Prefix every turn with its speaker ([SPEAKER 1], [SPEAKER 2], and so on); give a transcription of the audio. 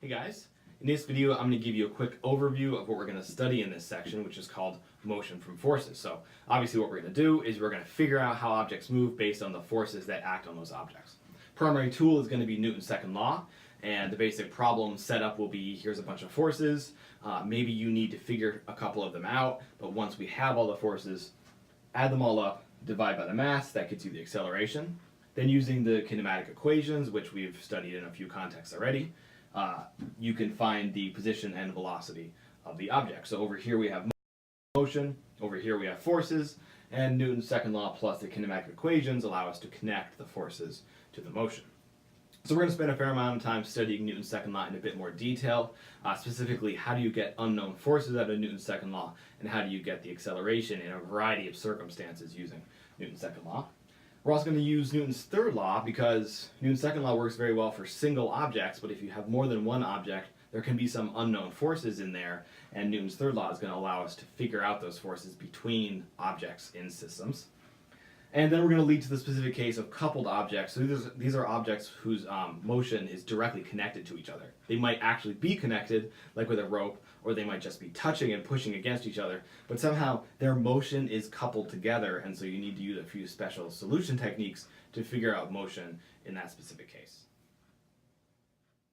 [SPEAKER 1] Hey guys, in this video I'm going to give you a quick overview of what we're going to study in this section, which is called motion from forces. So obviously what we're going to do is we're going to figure out how objects move based on the forces that act on those objects. Primary tool is going to be Newton's second law, and the basic problem setup will be here's a bunch of forces. Maybe you need to figure a couple of them out, but once we have all the forces, add them all up, divide by the mass, that gets you the acceleration. Then using the kinematic equations, which we've studied in a few contexts already, you can find the position and velocity of the object. So over here we have motion, over here we have forces, and Newton's second law plus the kinematic equations allow us to connect the forces to the motion. So we're going to spend a fair amount of time studying Newton's second law in a bit more detail, specifically how do you get unknown forces out of Newton's second law, and how do you get the acceleration in a variety of circumstances using Newton's second law. We're also going to use Newton's third law because Newton's second law works very well for single objects, but if you have more than one object, there can be some unknown forces in there, and Newton's third law is going to allow us to figure out those forces between objects in systems. And then we're going to lead to the specific case of coupled objects. So these are objects whose motion is directly connected to each other. They might actually be connected, like with a rope, or they might just be touching and pushing against each other, but somehow their motion is coupled together, and so you need to use a few special solution techniques to figure out motion in that specific case.